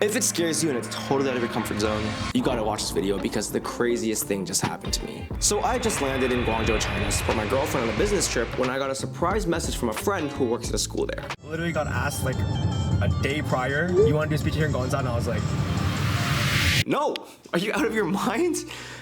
If it scares you and it's totally out of your comfort zone, you gotta watch this video because the craziest thing just happened to me. So I just landed in Guangzhou, China to support my girlfriend on a business trip when I got a surprise message from a friend who works at a school there. Literally got asked like a day prior, you want to do a speech here in Gonzan? And I was like, no! Are you out of your mind?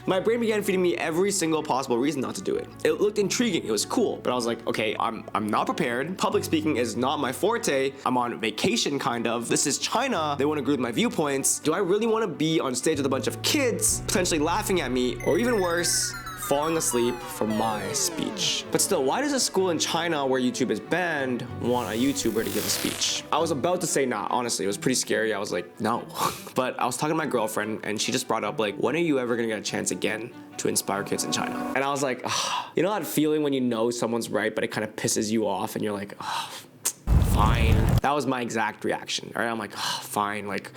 My brain began feeding me every single possible reason not to do it. It looked intriguing, it was cool, but I was like, okay, I'm not prepared. Public speaking is not my forte. I'm on vacation, kind of. This is China. They won't agree with my viewpoints. Do I really want to be on stage with a bunch of kids, potentially laughing at me, or even worse, falling asleep for my speech? But still, why does a school in China where YouTube is banned want a YouTuber to give a speech? I was about to say nah, honestly, it was pretty scary. I was like, no. But I was talking to my girlfriend and she just brought up like, when are you ever gonna get a chance again to inspire kids in China? And I was like, you know that feeling when you know someone's right, but it kind of pisses you off and you're like, fine. That was my exact reaction, all right? I'm like, fine, like,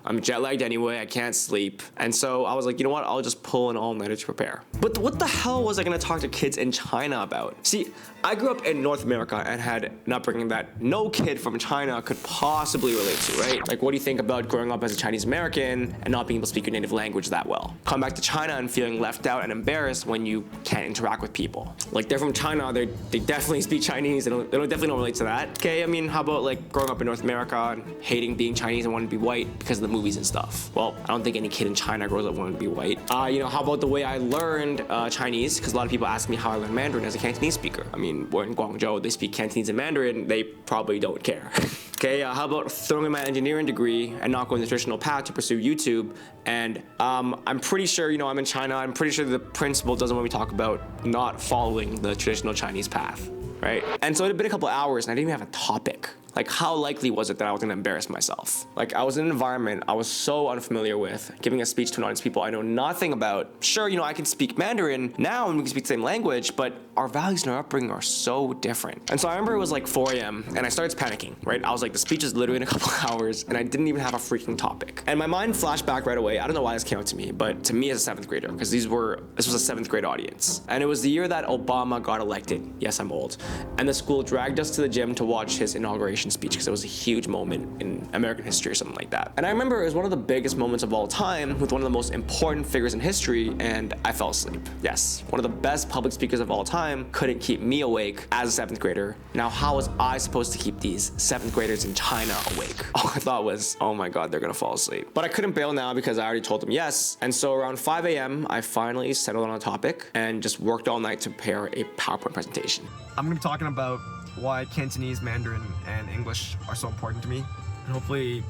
I'm jet lagged anyway, I can't sleep. And so I was like, you know what, I'll just pull an all-nighter to prepare. But what the hell was I gonna talk to kids in China about? See, I grew up in North America and had an upbringing that no kid from China could possibly relate to, right? Like, what do you think about growing up as a Chinese American and not being able to speak your native language that well? Come back to China and feeling left out and embarrassed when you can't interact with people. Like, they're from China, they definitely speak Chinese, they definitely don't relate to that. Okay, I mean, how about like growing up in North America and hating being Chinese and wanting to be white because of the movies and stuff? Well, I don't think any kid in China grows up wanting to be white. You know, how about the way I learned Chinese? Because a lot of people ask me how I learned Mandarin as a Cantonese speaker. I mean, we're in Guangzhou, they speak Cantonese and Mandarin, they probably don't care. Okay, how about throwing in my engineering degree and not going the traditional path to pursue YouTube? And I'm pretty sure, you know, I'm in China, I'm pretty sure the principal doesn't want me to talk about not following the traditional Chinese path, right? And so it had been a couple hours and I didn't even have a topic. Like, how likely was it that I was gonna embarrass myself? Like, I was in an environment I was so unfamiliar with, giving a speech to an audience of people I know nothing about. Sure, you know, I can speak Mandarin now and we can speak the same language, but our values and our upbringing are so different. And so I remember it was like 4 a.m. and I started panicking, right? I was like, the speech is literally in a couple hours and I didn't even have a freaking topic. And my mind flashed back right away. I don't know why this came out to me, but to me as a 7th grader, because this was a 7th grade audience. And it was the year that Obama got elected. Yes, I'm old. And the school dragged us to the gym to watch his inauguration speech because it was a huge moment in American history or something like that. And I remember it was one of the biggest moments of all time with one of the most important figures in history, and I fell asleep. Yes, one of the best public speakers of all time couldn't keep me awake as a 7th grader. Now, how was I supposed to keep these 7th graders in China awake? All I thought was, oh my God, they're gonna fall asleep. But I couldn't bail now because I already told them yes. And so around 5 a.m., I finally settled on a topic and just worked all night to prepare a PowerPoint presentation. I'm gonna be talking about why Cantonese, Mandarin, and English are so important to me, and hopefully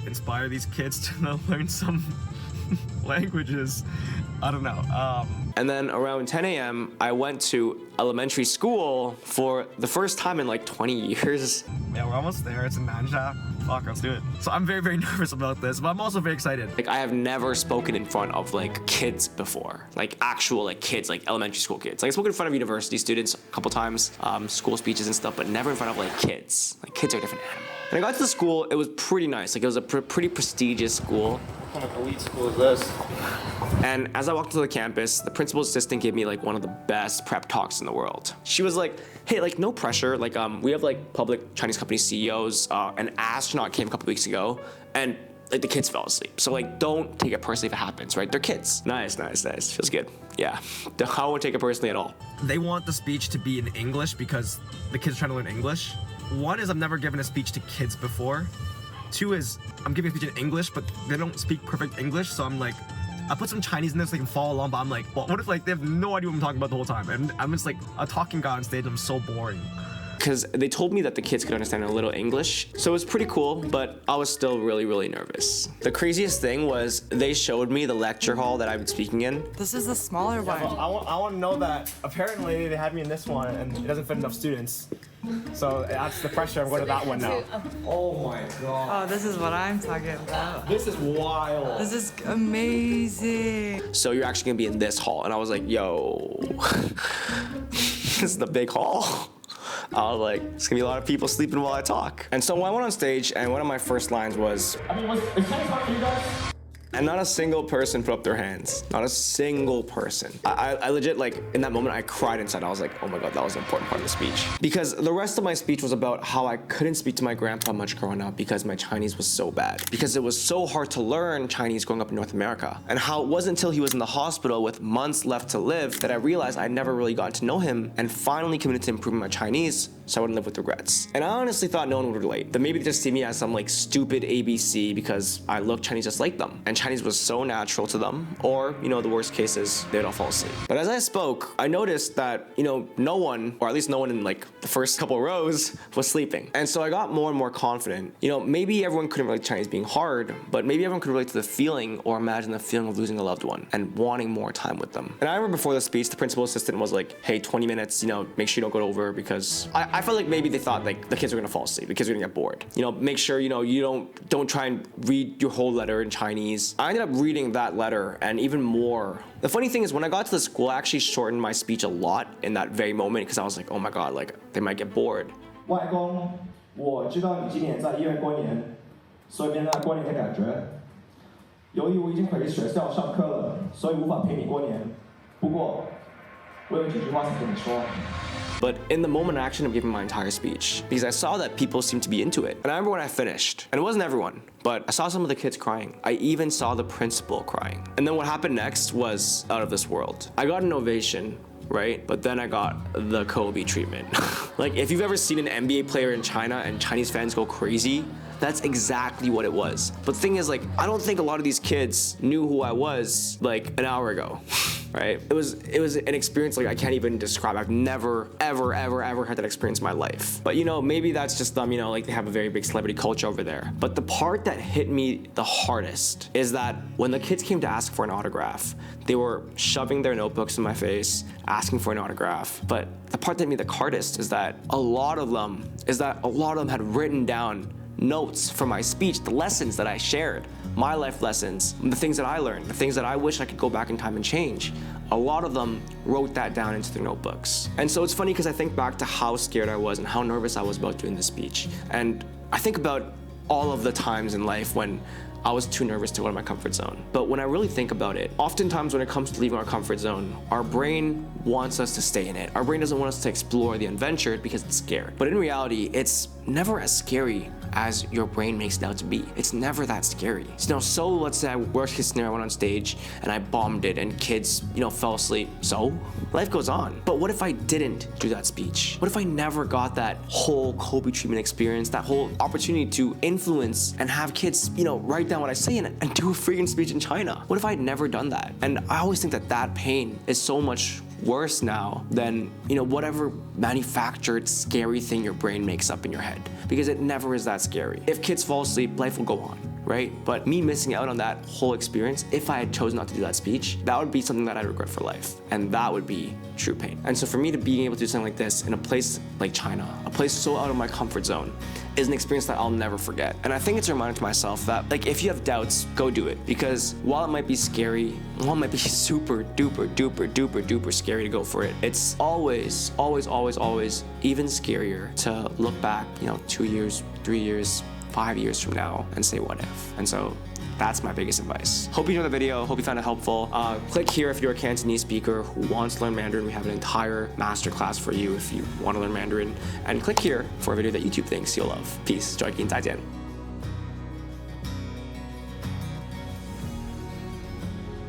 inspire these kids to learn some languages. I don't know. And then around 10 a.m., I went to elementary school for the first time in like 20 years. Yeah, we're almost there. It's in Nansha. Fuck, let's do it. So I'm very, very nervous about this, but I'm also very excited. Like, I have never spoken in front of like kids before, like actual like kids, like elementary school kids. Like, I spoke in front of university students a couple times, school speeches and stuff, but never in front of like kids. Like, kids are a different animal. And I got to the school, it was pretty nice. Like, it was a pretty prestigious school. What kind of elite school is this? And as I walked to the campus, the principal's assistant gave me like one of the best prep talks in the world. She was like, hey, like, no pressure. Like, we have like public Chinese company CEOs. An astronaut came a couple weeks ago and like the kids fell asleep. So like, don't take it personally if it happens, right? They're kids. Nice. Feels good. Yeah, I won't take it personally at all. They want the speech to be in English because the kids are trying to learn English. One is I've never given a speech to kids before. Two is I'm giving a speech in English, but they don't speak perfect English, so I'm like, I put some Chinese in there so they can follow along, but I'm like, well, what if like they have no idea what I'm talking about the whole time? And I'm just like a talking guy on stage, I'm so boring. Because they told me that the kids could understand a little English, so it was pretty cool, but I was still really, really nervous. The craziest thing was they showed me the lecture hall that I've been speaking in. This is the smaller one. Well, I want to know that apparently they had me in this one and it doesn't fit enough students. So that's the pressure. I'm going to that one now. Oh my God. Oh, this is what I'm talking about. This is wild. This is amazing. So you're actually gonna be in this hall. And I was like, yo, this is the big hall. I was like, it's gonna be a lot of people sleeping while I talk. And so when I went on stage, and one of my first lines was, I mean, is Chinese hard for you guys? And not a single person put up their hands. Not a single person. I legit, like, in that moment, I cried inside. I was like, oh my God, that was an important part of the speech. Because the rest of my speech was about how I couldn't speak to my grandpa much growing up because my Chinese was so bad. Because it was so hard to learn Chinese growing up in North America. And how it wasn't until he was in the hospital with months left to live that I realized I never really got to know him and finally committed to improving my Chinese so I wouldn't live with regrets. And I honestly thought no one would relate. That maybe they just see me as some like stupid ABC because I look Chinese just like them. And Chinese was so natural to them. Or, you know, the worst case is they'd all fall asleep. But as I spoke, I noticed that, you know, no one, or at least no one in like the first couple rows was sleeping. And so I got more and more confident. You know, maybe everyone couldn't relate to Chinese being hard, but maybe everyone could relate to the feeling or imagine the feeling of losing a loved one and wanting more time with them. And I remember before the speech, the principal assistant was like, hey, 20 minutes, you know, make sure you don't go over because I felt like maybe they thought like the kids were gonna fall asleep, the kids were gonna get bored. You know, make sure, you know, you don't try and read your whole letter in Chinese. I ended up reading that letter and even more. The funny thing is when I got to the school, I actually shortened my speech a lot in that very moment because I was like, oh my God, like they might get bored. 外公，我知道你今年在医院过年，所以没有那过年的感觉。由于我已经回学校上课了，所以无法陪你过年。不过，我有几句话想跟你说。 But in the moment, I actually ended up giving my entire speech because I saw that people seemed to be into it. And I remember when I finished, and it wasn't everyone, but I saw some of the kids crying. I even saw the principal crying. And then what happened next was out of this world. I got an ovation, right? But then I got the Kobe treatment. Like if you've ever seen an NBA player in China and Chinese fans go crazy, that's exactly what it was. But the thing is, like, I don't think a lot of these kids knew who I was like an hour ago, right? It was an experience like I can't even describe. I've never, ever had that experience in my life. But you know, maybe that's just them, you know, like they have a very big celebrity culture over there. But the part that hit me the hardest is that when the kids came to ask for an autograph, they were shoving their notebooks in my face, asking for an autograph. But the part that hit me the hardest is that a lot of them had written down notes from my speech, the lessons that I shared, my life lessons, the things that I learned, the things that I wish I could go back in time and change. A lot of them wrote that down into their notebooks. And so it's funny because I think back to how scared I was and how nervous I was about doing this speech. And I think about all of the times in life when I was too nervous to go to my comfort zone. But when I really think about it, oftentimes when it comes to leaving our comfort zone, our brain wants us to stay in it. Our brain doesn't want us to explore the adventure because it's scared. But in reality, it's never as scary as your brain makes it out to be. It's never that scary. So let's say worst case scenario, I went on stage and I bombed it and kids, you know, fell asleep. So life goes on. But what if I didn't do that speech? What if I never got that whole Kobe treatment experience, that whole opportunity to influence and have kids, you know, write down what I say and do a freaking speech in China? What if I had never done that? And I always think that that pain is so much worse now than, you know, whatever manufactured scary thing your brain makes up in your head, because it never is that scary. If kids fall asleep, life will go on, right? But me missing out on that whole experience, if I had chosen not to do that speech, that would be something that I'd regret for life. And that would be true pain. And so for me to be able to do something like this in a place like China, a place so out of my comfort zone, is an experience that I'll never forget. And I think it's a reminder to myself that, like, if you have doubts, go do it. Because while it might be scary, while it might be super duper scary to go for it, it's always even scarier to look back, you know, 2 years, 3 years, 5 years from now and say what if. And so that's my biggest advice. Hope you enjoyed the video. Hope you found it helpful. Click here if you're a Cantonese speaker who wants to learn Mandarin. We have an entire masterclass for you if you want to learn Mandarin. And click here for a video that YouTube thinks you'll love. Peace. 再见.